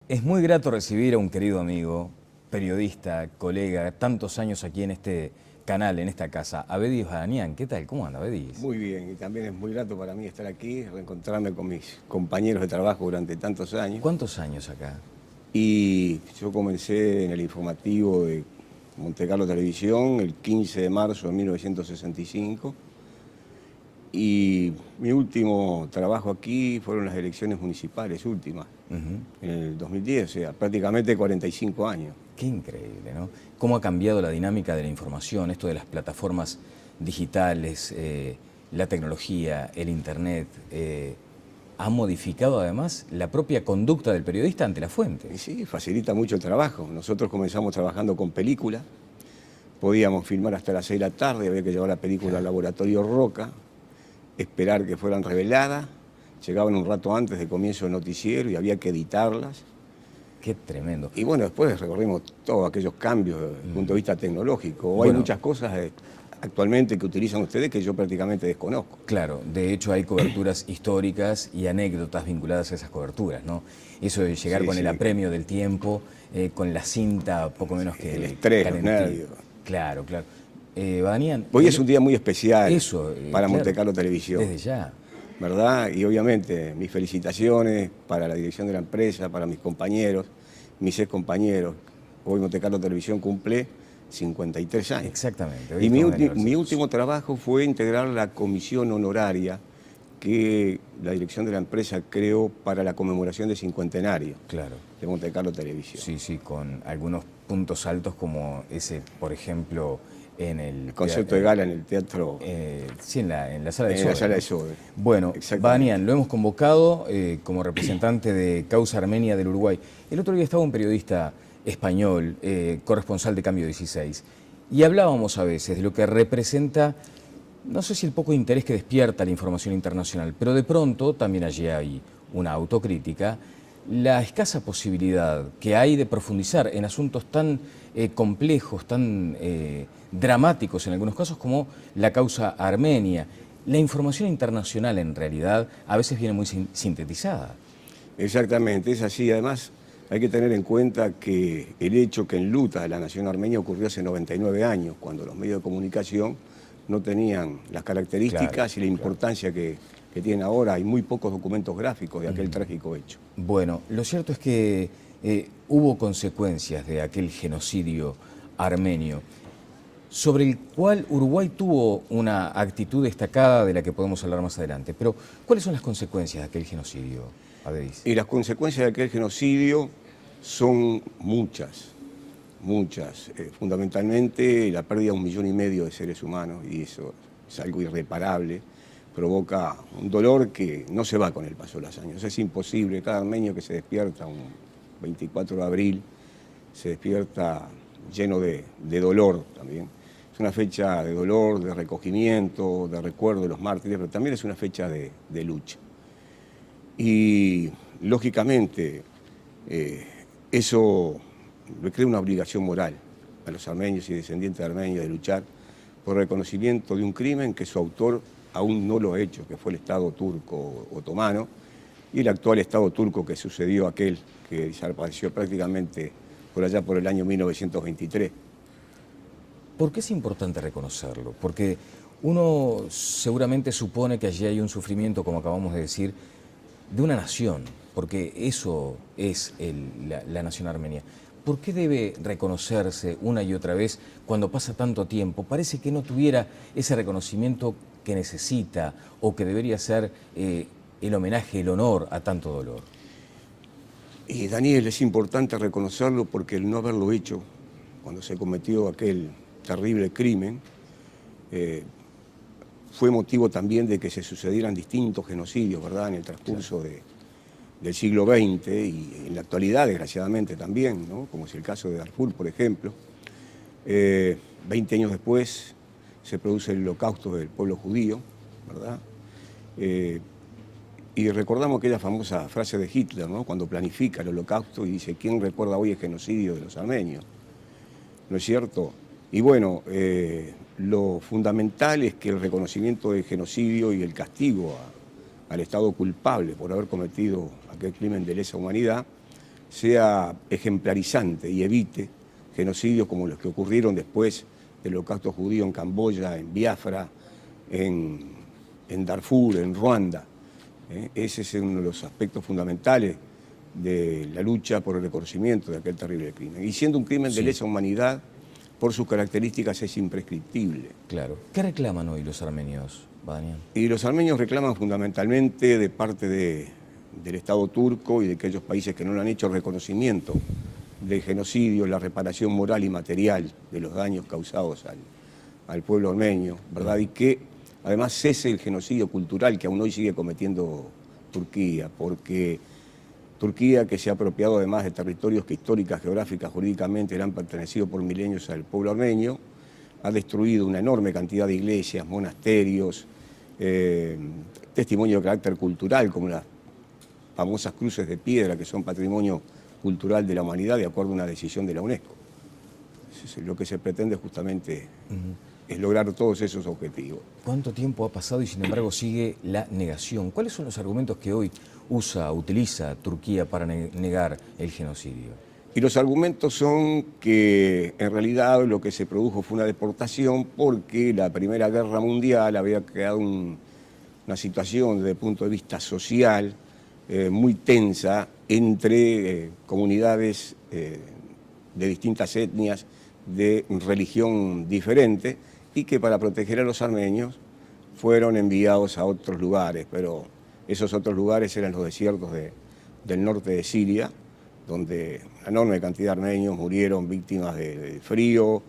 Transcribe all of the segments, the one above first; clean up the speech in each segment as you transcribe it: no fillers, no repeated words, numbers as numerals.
Es muy grato recibir a un querido amigo, periodista, colega, tantos años aquí en este canal, en esta casa, Abedis Badanian. ¿Qué tal? ¿Cómo anda, Abedis? Muy bien, y también es muy grato para mí estar aquí, reencontrarme con mis compañeros de trabajo durante tantos años. ¿Cuántos años acá? Y yo comencé en el informativo de Monte Carlo Televisión el 15 de marzo de 1965. Y mi último trabajo aquí fueron las elecciones municipales últimas, en el 2010, o sea, prácticamente 45 años. Qué increíble, ¿no? ¿Cómo ha cambiado la dinámica de la información, esto de las plataformas digitales, la tecnología, el Internet? Ha modificado además la propia conducta del periodista ante la fuente. Y sí, facilita mucho el trabajo. Nosotros comenzamos trabajando con películas, podíamos filmar hasta las 6 de la tarde, había que llevar la película al laboratorio Roca, esperar que fueran reveladas, llegaban un rato antes del comienzo del noticiero y había que editarlas. Qué tremendo. Y bueno, después recorrimos todos aquellos cambios desde el punto de vista tecnológico. Hay Bueno, muchas cosas actualmente que utilizan ustedes que yo prácticamente desconozco. claro, de hecho hay coberturas históricas y anécdotas vinculadas a esas coberturas, ¿no? Eso de llegar Sí, con el sí. apremio del tiempo, con la cinta poco menos que El estrés, los calentita. nervios. Claro, claro. Badanian, Hoy es un día muy especial eso, para claro, Monte Carlo Televisión, desde ya. ¿verdad? Y obviamente mis felicitaciones para la dirección de la empresa, para mis compañeros, mis ex compañeros. Hoy Monte Carlo Televisión cumple 53 años. Exactamente. Hoy Y mi, estamos de mi aniversario. último trabajo fue integrar la comisión honoraria que la dirección de la empresa creó para la conmemoración del cincuentenario Claro. de Monte Carlo Televisión. Sí, sí, con algunos puntos altos como ese, por ejemplo, en El concepto de gala en el teatro, sí, en la sala de en la Sode, sala ¿no? de Sode. Bueno, Exactamente. Badanian, lo hemos convocado como representante de Causa Armenia del Uruguay. El otro día estaba un periodista español, corresponsal de Cambio 16, y hablábamos a veces de lo que representa, no sé si el poco interés que despierta la información internacional, pero de pronto también allí hay una autocrítica, la escasa posibilidad que hay de profundizar en asuntos tan complejos, tan dramáticos en algunos casos como la causa armenia. La información internacional en realidad a veces viene muy sintetizada. Exactamente, es así. Además, hay que tener en cuenta que el hecho que enluta a la nación armenia ocurrió hace 99 años, cuando los medios de comunicación no tenían las características y la importancia que tienen ahora. Hay muy pocos documentos gráficos de aquel trágico hecho. Bueno, lo cierto es que hubo consecuencias de aquel genocidio armenio, sobre el cual Uruguay tuvo una actitud destacada de la que podemos hablar más adelante. Pero, ¿cuáles son las consecuencias de aquel genocidio, Abedis? Y las consecuencias de aquel genocidio son muchas, muchas. Fundamentalmente la pérdida de 1,5 millones de seres humanos, y eso es algo irreparable. Provoca un dolor que no se va con el paso de los años. Es imposible. Cada armenio que se despierta un 24 de abril se despierta lleno de dolor también. Es una fecha de dolor, de recogimiento, de recuerdo de los mártires, pero también es una fecha de lucha. Y lógicamente eso le crea una obligación moral a los armenios y descendientes de armenios de luchar por el reconocimiento de un crimen que su autor aún no lo ha hecho, que fue el Estado turco otomano y el actual Estado turco que sucedió a aquel que desapareció prácticamente por allá por el año 1923. ¿Por qué es importante reconocerlo? Porque uno seguramente supone que allí hay un sufrimiento, como acabamos de decir, de una nación, porque eso es la nación armenia. ¿Por qué debe reconocerse una y otra vez cuando pasa tanto tiempo? Parece que no tuviera ese reconocimiento que necesita o que debería ser el homenaje, el honor a tanto dolor. Y Daniel, es importante reconocerlo porque el no haberlo hecho cuando se cometió aquel terrible crimen fue motivo también de que se sucedieran distintos genocidios, ¿verdad?, en el transcurso del siglo XX y en la actualidad, desgraciadamente también, ¿no?, como es el caso de Darfur, por ejemplo. 20 años después se produce el holocausto del pueblo judío, ¿verdad? Y recordamos aquella famosa frase de Hitler, ¿no?, cuando planifica el holocausto y dice: ¿quién recuerda hoy el genocidio de los armenios? ¿No es cierto? Y bueno, lo fundamental es que el reconocimiento del genocidio y el castigo al Estado culpable por haber cometido aquel crimen de lesa humanidad sea ejemplarizante y evite genocidios como los que ocurrieron después del holocausto judío en Camboya, en Biafra, en Darfur, en Ruanda. Ese es uno de los aspectos fundamentales de la lucha por el reconocimiento de aquel terrible crimen. Y siendo un crimen de lesa humanidad, por sus características es imprescriptible. Claro. ¿Qué reclaman hoy los armenios, Badanian? Y los armenios reclaman fundamentalmente de parte del Estado turco y de aquellos países que no le han hecho reconocimiento del genocidio, la reparación moral y material de los daños causados al pueblo armenio, ¿verdad? Y que además cese el genocidio cultural que aún hoy sigue cometiendo Turquía, porque Turquía, que se ha apropiado además de territorios que históricas, geográficas, jurídicamente le han pertenecido por milenios al pueblo armenio, ha destruido una enorme cantidad de iglesias, monasterios, testimonio de carácter cultural, como las famosas cruces de piedra, que son patrimonio cultural de la humanidad, de acuerdo a una decisión de la UNESCO. Lo que se pretende justamente es lograr todos esos objetivos. ¿Cuánto tiempo ha pasado y sin embargo sigue la negación? ¿Cuáles son los argumentos que hoy utiliza Turquía para negar el genocidio? Y los argumentos son que en realidad lo que se produjo fue una deportación porque la Primera Guerra Mundial había creado una situación desde el punto de vista social muy tensa entre comunidades de distintas etnias, de religión diferente, y que para proteger a los armenios fueron enviados a otros lugares, pero esos otros lugares eran los desiertos del norte de Siria, donde una enorme cantidad de armenios murieron víctimas del frío,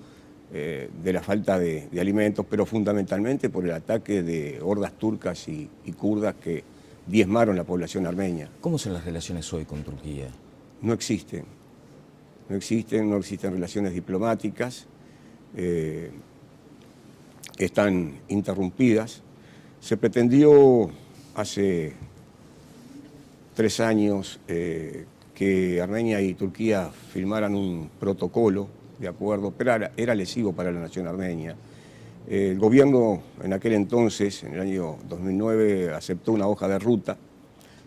de la falta de alimentos, pero fundamentalmente por el ataque de hordas turcas y kurdas que diezmaron la población armenia. ¿Cómo son las relaciones hoy con Turquía? No existen relaciones diplomáticas, están interrumpidas. Se pretendió hace 3 años que Armenia y Turquía firmaran un protocolo de acuerdo, pero era lesivo para la nación armenia. El gobierno en aquel entonces, en el año 2009, aceptó una hoja de ruta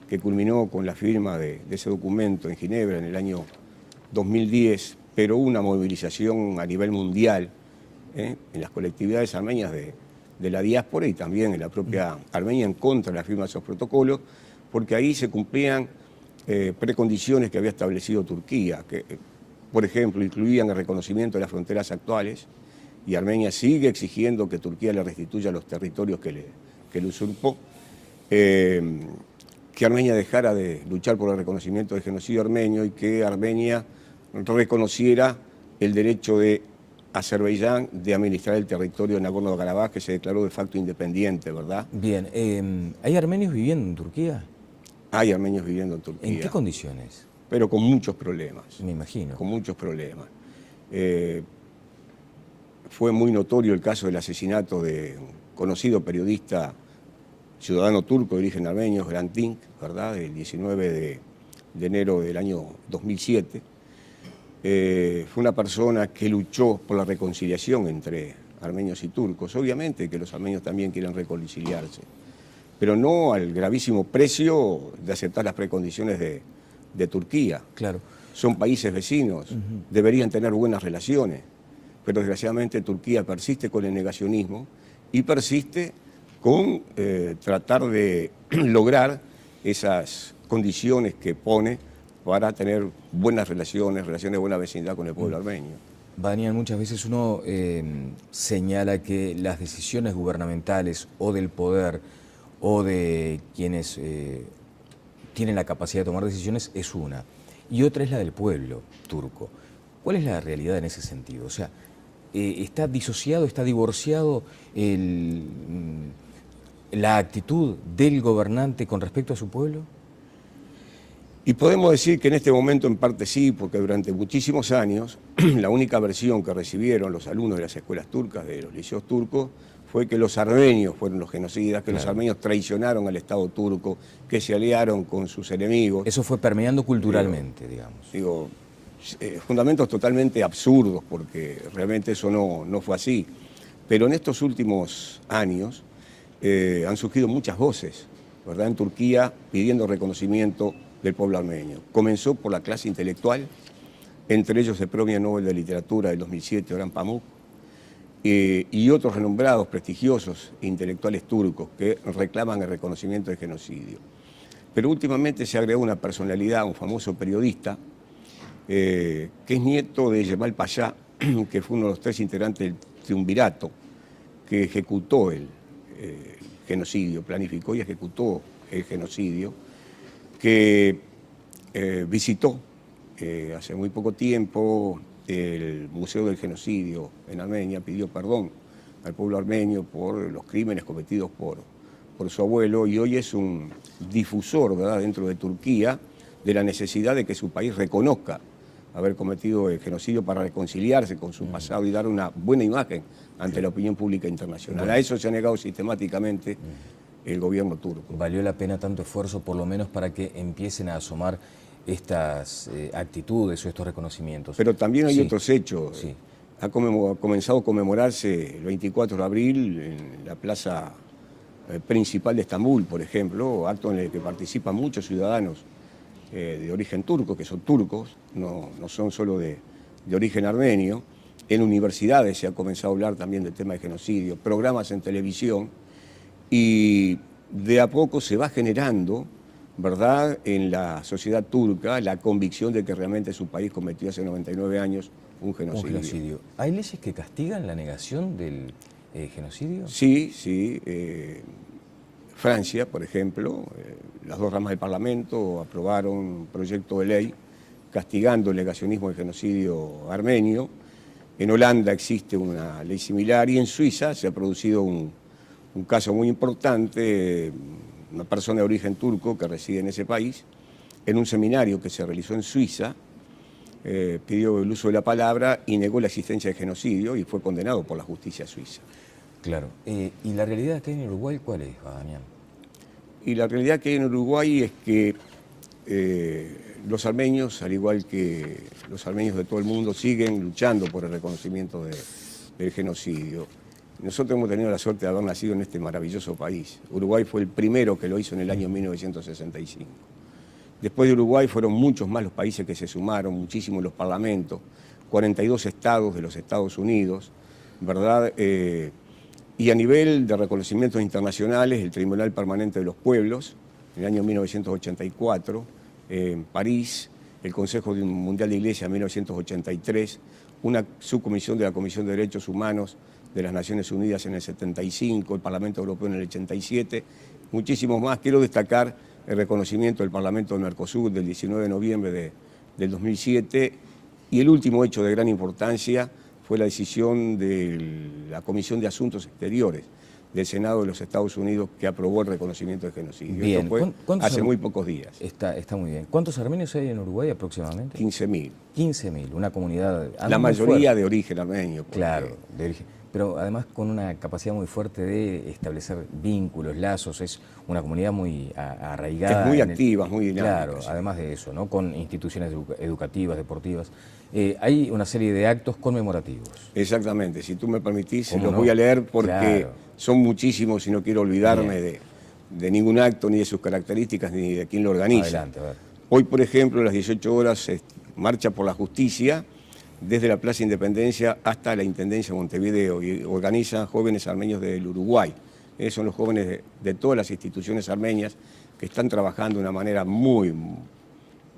que culminó con la firma de ese documento en Ginebra en el año 2010, pero una movilización a nivel mundial en las colectividades armenias de la diáspora y también en la propia Armenia en contra de la firma de esos protocolos, porque ahí se cumplían precondiciones que había establecido Turquía, que, por ejemplo, incluían el reconocimiento de las fronteras actuales, y Armenia sigue exigiendo que Turquía le restituya los territorios que le usurpó, que Armenia dejara de luchar por el reconocimiento del genocidio armenio y que Armenia reconociera el derecho de Azerbaiyán de administrar el territorio de Nagorno-Karabaj, que se declaró de facto independiente, ¿verdad? Bien, ¿hay armenios viviendo en Turquía? Hay armenios viviendo en Turquía. ¿En qué condiciones? Pero con muchos problemas. Me imagino. Con muchos problemas. Fue muy notorio el caso del asesinato de un conocido periodista ciudadano turco de origen armenio, Hrant Dink, ¿verdad? El 19 de enero del año 2007. Fue una persona que luchó por la reconciliación entre armenios y turcos. Obviamente que los armenios también quieren reconciliarse, pero no al gravísimo precio de aceptar las precondiciones de Turquía. Claro. Son países vecinos, deberían tener buenas relaciones, pero desgraciadamente Turquía persiste con el negacionismo y persiste con tratar de lograr esas condiciones que pone para tener buenas relaciones de buena vecindad con el pueblo armenio. Badanian, muchas veces uno señala que las decisiones gubernamentales o del poder o de quienes tienen la capacidad de tomar decisiones es una, y otra es la del pueblo turco. ¿Cuál es la realidad en ese sentido? O sea, ¿está disociado, está divorciado la actitud del gobernante con respecto a su pueblo? Y podemos decir que en este momento en parte sí, porque durante muchísimos años la única versión que recibieron los alumnos de las escuelas turcas, de los liceos turcos, fue que los armenios fueron los genocidas, que los armenios traicionaron al Estado turco, que se aliaron con sus enemigos. Eso fue permeando culturalmente, digamos. Fundamentos totalmente absurdos, porque realmente eso no fue así. Pero en estos últimos años han surgido muchas voces, ¿verdad?, en Turquía pidiendo reconocimiento del pueblo armenio. Comenzó por la clase intelectual, entre ellos el Premio Nobel de Literatura del 2007, Orhan Pamuk, y otros renombrados, prestigiosos intelectuales turcos que reclaman el reconocimiento del genocidio. Pero últimamente se agregó una personalidad, un famoso periodista, que es nieto de Cemal Pasha, que fue uno de los 3 integrantes del triunvirato que ejecutó el genocidio, planificó y ejecutó el genocidio, que visitó hace muy poco tiempo el Museo del Genocidio en Armenia, pidió perdón al pueblo armenio por los crímenes cometidos por su abuelo, y hoy es un difusor, ¿verdad?, dentro de Turquía, de la necesidad de que su país reconozca haber cometido el genocidio para reconciliarse con su pasado y dar una buena imagen ante la opinión pública internacional. Bueno. A eso se ha negado sistemáticamente el gobierno turco. ¿Valió la pena tanto esfuerzo, por lo menos, para que empiecen a asomar estas actitudes o estos reconocimientos? Pero también hay otros hechos. Sí. Ha comenzado a conmemorarse el 24 de abril en la plaza principal de Estambul, por ejemplo, acto en el que participan muchos ciudadanos de origen turco, que son turcos, no son solo de origen armenio. En universidades se ha comenzado a hablar también del tema de genocidio, programas en televisión, y de a poco se va generando, ¿verdad?, en la sociedad turca la convicción de que realmente su país cometió hace 99 años un genocidio. ¿Hay leyes que castigan la negación del genocidio? Sí, sí. Francia, por ejemplo, las 2 ramas del Parlamento aprobaron un proyecto de ley castigando el negacionismo del genocidio armenio. En Holanda existe una ley similar y en Suiza se ha producido un caso muy importante. Una persona de origen turco que reside en ese país, en un seminario que se realizó en Suiza, pidió el uso de la palabra y negó la existencia de genocidio y fue condenado por la justicia suiza. Claro. ¿Y la realidad que hay en Uruguay cuál es, Damián? Y la realidad que hay en Uruguay es que los armenios, al igual que los armenios de todo el mundo, siguen luchando por el reconocimiento del genocidio. Nosotros hemos tenido la suerte de haber nacido en este maravilloso país. Uruguay fue el primero que lo hizo en el año 1965. Después de Uruguay fueron muchos más los países que se sumaron, muchísimos los parlamentos, 42 estados de los Estados Unidos, ¿verdad? Y a nivel de reconocimientos internacionales, el Tribunal Permanente de los Pueblos, en el año 1984, en París, el Consejo Mundial de Iglesias en 1983, una subcomisión de la Comisión de Derechos Humanos de las Naciones Unidas en el 75, el Parlamento Europeo en el 87, muchísimos más. Quiero destacar el reconocimiento del Parlamento del Mercosur del 19 de noviembre del 2007, y el último hecho de gran importancia fue la decisión de la Comisión de Asuntos Exteriores del Senado de los Estados Unidos, que aprobó el reconocimiento del genocidio. Bien. Esto fue hace muy pocos días. Está muy bien. ¿Cuántos armenios hay en Uruguay aproximadamente? 15.000. 15.000, una comunidad... La mayoría de origen armenio. Claro, de origen. Pero además con una capacidad muy fuerte de establecer vínculos, lazos, es una comunidad muy arraigada. Es muy activa, muy dinámica. Claro, sí. Además de eso, ¿no?, con instituciones educativas, deportivas. Hay una serie de actos conmemorativos. Exactamente, si tú me permitís, los voy a leer porque son muchísimos y no quiero olvidarme de ningún acto, ni de sus características, ni de quién lo organiza. Adelante, a ver. Hoy, por ejemplo, a las 18 horas, marcha por la justicia, desde la Plaza Independencia hasta la Intendencia de Montevideo, y organizan jóvenes armenios del Uruguay. Son los jóvenes de todas las instituciones armenias que están trabajando de una manera muy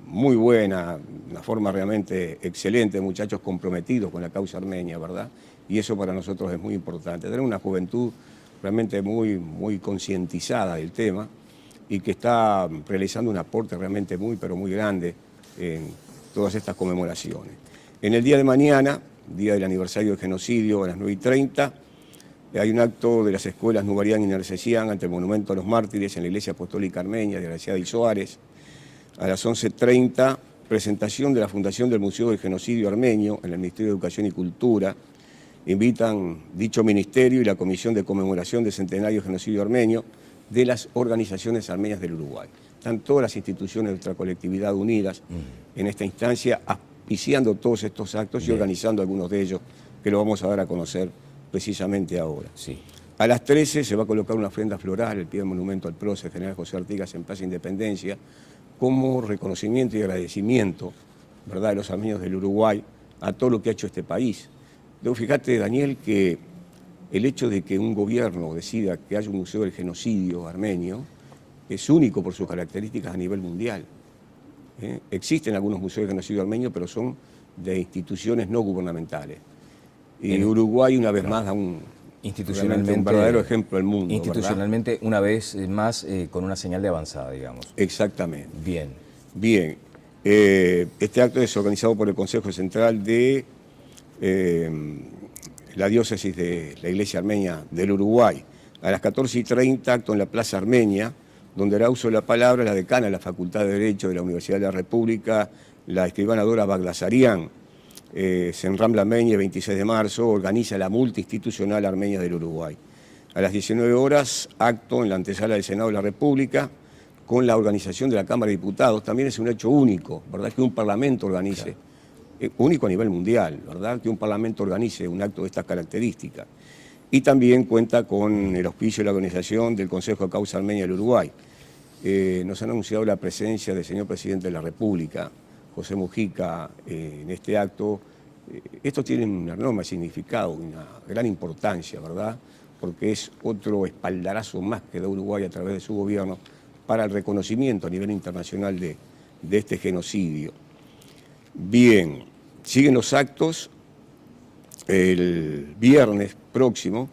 buena, una forma realmente excelente, muchachos comprometidos con la causa armenia, ¿verdad? Y eso para nosotros es muy importante. Tener una juventud realmente muy concientizada del tema y que está realizando un aporte realmente pero muy grande en todas estas conmemoraciones. En el día de mañana, día del aniversario del genocidio, a las 9:30, hay un acto de las escuelas Nubarián y Nercesián ante el Monumento a los Mártires en la Iglesia Apostólica Armenia de Graciada y Suárez. A las 11:30, presentación de la Fundación del Museo del Genocidio Armenio en el Ministerio de Educación y Cultura. Invitan dicho ministerio y la Comisión de Conmemoración del Centenario del Genocidio Armenio de las organizaciones armenias del Uruguay. Están todas las instituciones de nuestra colectividad unidas en esta instancia, auspiciando todos estos actos y organizando algunos de ellos, que lo vamos a dar a conocer precisamente ahora. Sí. A las 13 se va a colocar una ofrenda floral al pie del monumento al prócer general José Artigas en Plaza Independencia, como reconocimiento y agradecimiento, ¿verdad?, de los armenios del Uruguay a todo lo que ha hecho este país. Luego, fíjate, Daniel, que el hecho de que un gobierno decida que haya un museo del genocidio armenio es único por sus características a nivel mundial. Existen algunos museos del genocidio armenio, pero son de instituciones no gubernamentales. Y Uruguay, una vez más, da un verdadero ejemplo al mundo. Institucionalmente, ¿verdad? una vez más, con una señal de avanzada, digamos. Exactamente. Bien. Bien. Este acto es organizado por el Consejo Central de la diócesis de la Iglesia Armenia del Uruguay. A las 14:30, acto en la Plaza Armenia, donde hará uso de la palabra la decana de la Facultad de Derecho de la Universidad de la República, la escribana Dora Bagdasarian. Senram Armenia, 26 de marzo, organiza la Multiinstitucional Armenia del Uruguay. A las 19 horas, acto en la antesala del Senado de la República, con la organización de la Cámara de Diputados. También es un hecho único, ¿verdad?, que un parlamento organice, único a nivel mundial, ¿verdad?, que un parlamento organice un acto de estas características. Y también cuenta con el auspicio y la organización del Consejo de Causa Armenia del Uruguay. Nos han anunciado la presencia del señor Presidente de la República, José Mujica, en este acto. Esto tiene un enorme significado, una gran importancia, ¿verdad?, porque es otro espaldarazo más que da Uruguay a través de su gobierno para el reconocimiento a nivel internacional de este genocidio. Bien, siguen los actos el viernes próximo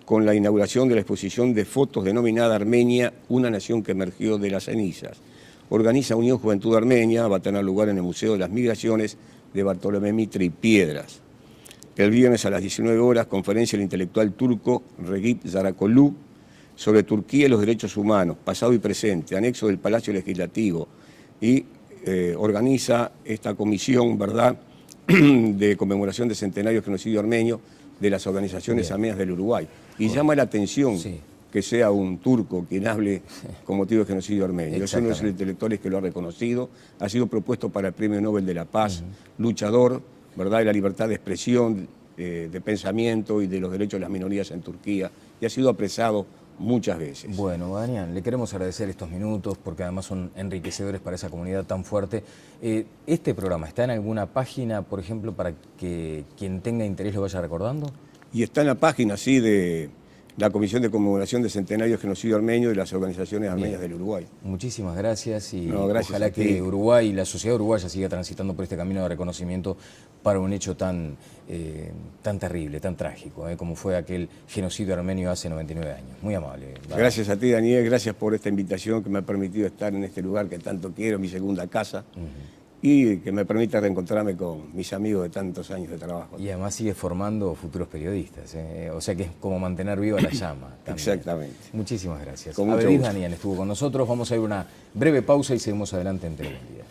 con la inauguración de la exposición de fotos denominada Armenia, una nación que emergió de las cenizas. Organiza Unión Juventud Armenia, va a tener lugar en el Museo de las Migraciones de Bartolomé Mitre y Piedras. El viernes a las 19 horas, conferencia del intelectual turco Regip Zarakolu sobre Turquía y los derechos humanos, pasado y presente, anexo del Palacio Legislativo, y organiza esta comisión, ¿verdad?, de conmemoración de centenario del genocidio armenio de las organizaciones armenias del Uruguay. Y llama la atención que sea un turco quien hable con motivo del genocidio armenio. Es uno de los intelectuales que lo ha reconocido, ha sido propuesto para el Premio Nobel de la Paz, luchador, ¿verdad?, de la libertad de expresión, de pensamiento y de los derechos de las minorías en Turquía, y ha sido apresado muchas veces. Bueno, Daniel, le queremos agradecer estos minutos porque además son enriquecedores para esa comunidad tan fuerte. ¿Este programa está en alguna página, por ejemplo, para que quien tenga interés lo vaya recordando? Y está en la página, sí, de la Comisión de Conmemoración de Centenario del Genocidio Armenio y las organizaciones armenias del Uruguay. Muchísimas gracias y gracias ojalá que Uruguay y la sociedad uruguaya siga transitando por este camino de reconocimiento para un hecho tan terrible, tan trágico, como fue aquel genocidio armenio hace 99 años. Muy amable. Gracias a ti, Daniel, gracias por esta invitación que me ha permitido estar en este lugar que tanto quiero, mi segunda casa. Y que me permita reencontrarme con mis amigos de tantos años de trabajo. Y además sigue formando futuros periodistas, o sea que es como mantener viva la llama. También. Exactamente. Muchísimas gracias. Con mucho gusto. Daniel estuvo con nosotros, vamos a ir a una breve pausa y seguimos adelante en Telebuen Día.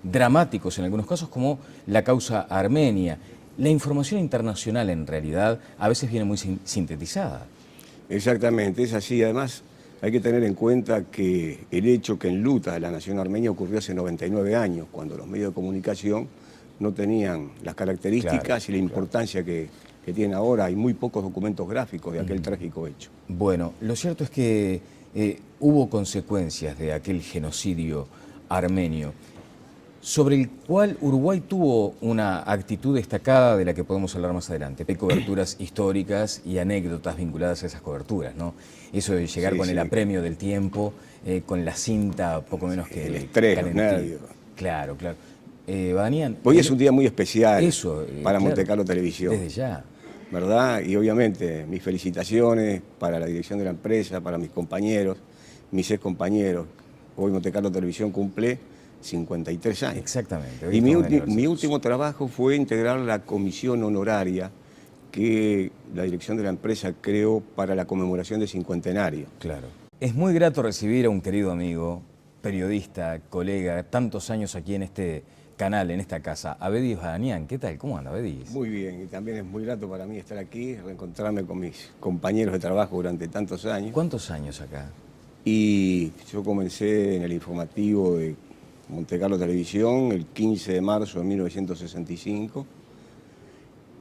Dramáticos en algunos casos, como la causa armenia. La información internacional, en realidad, a veces viene muy sintetizada. Exactamente, es así. Además, hay que tener en cuenta que el hecho que enluta a la nación armenia ocurrió hace 99 años, cuando los medios de comunicación no tenían las características y la importancia que tienen ahora. Hay muy pocos documentos gráficos de aquel trágico hecho. Bueno, lo cierto es que hubo consecuencias de aquel genocidio armenio, sobre el cual Uruguay tuvo una actitud destacada de la que podemos hablar más adelante. Hay coberturas históricas y anécdotas vinculadas a esas coberturas, ¿no? Eso de llegar con el apremio del tiempo, con la cinta poco menos que el estrés, los nervios. Claro. Daniel, hoy es un día muy especial para claro, Montecarlo Televisión. Desde ya. ¿Verdad? Y obviamente mis felicitaciones para la dirección de la empresa, para mis compañeros, mis ex compañeros. Hoy Montecarlo Televisión cumple 53 años. Exactamente. Y mi último trabajo fue integrar la comisión honoraria que la dirección de la empresa creó para la conmemoración del cincuentenario. Claro. Es muy grato recibir a un querido amigo, periodista, colega, tantos años aquí en este canal, en esta casa, Abedis Badanian. ¿Qué tal? ¿Cómo anda, Abedis? Muy bien, y también es muy grato para mí estar aquí, reencontrarme con mis compañeros de trabajo durante tantos años. ¿Cuántos años acá? Y yo comencé en el informativo de Montecarlo Televisión el 15 de marzo de 1965,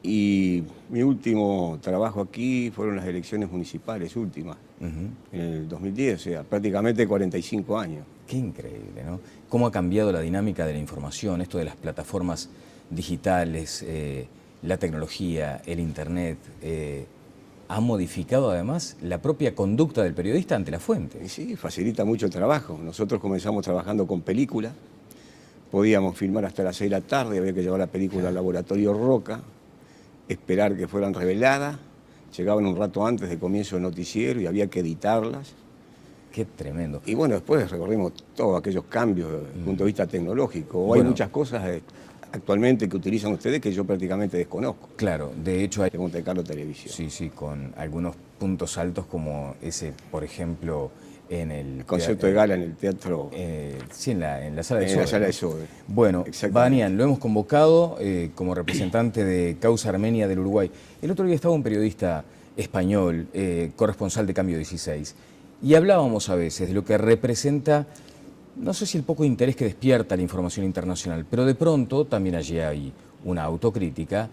Y mi último trabajo aquí fueron las elecciones municipales últimas, en el 2010, o sea, prácticamente 45 años. Qué increíble, ¿no? Cómo ha cambiado la dinámica de la información, esto de las plataformas digitales, la tecnología, el Internet, ha modificado además la propia conducta del periodista ante la fuente. Y sí, facilita mucho el trabajo. Nosotros comenzamos trabajando con películas, podíamos filmar hasta las 6 de la tarde, había que llevar la película al laboratorio Roca, esperar que fueran reveladas, llegaban un rato antes del comienzo del noticiero y había que editarlas. Qué tremendo. Y bueno, después recorrimos todos aquellos cambios desde el punto de vista tecnológico. Hay Bueno, muchas cosas actualmente que utilizan ustedes que yo prácticamente desconozco. claro, de hecho hay... De Monte Carlo Televisión. Sí, sí, con algunos puntos altos como ese, por ejemplo, en el Concepto de gala en el teatro, sí, en la sala de en la Sobe, sala ¿no? de Sobe. Bueno, Exactamente. Banian, lo hemos convocado como representante de Causa Armenia del Uruguay. El otro día estaba un periodista español, corresponsal de Cambio 16, y hablábamos a veces de lo que representa, no sé si el poco interés que despierta la información internacional, pero de pronto también allí hay una autocrítica,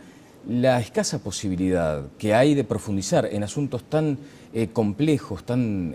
la escasa posibilidad que hay de profundizar en asuntos tan complejos, tan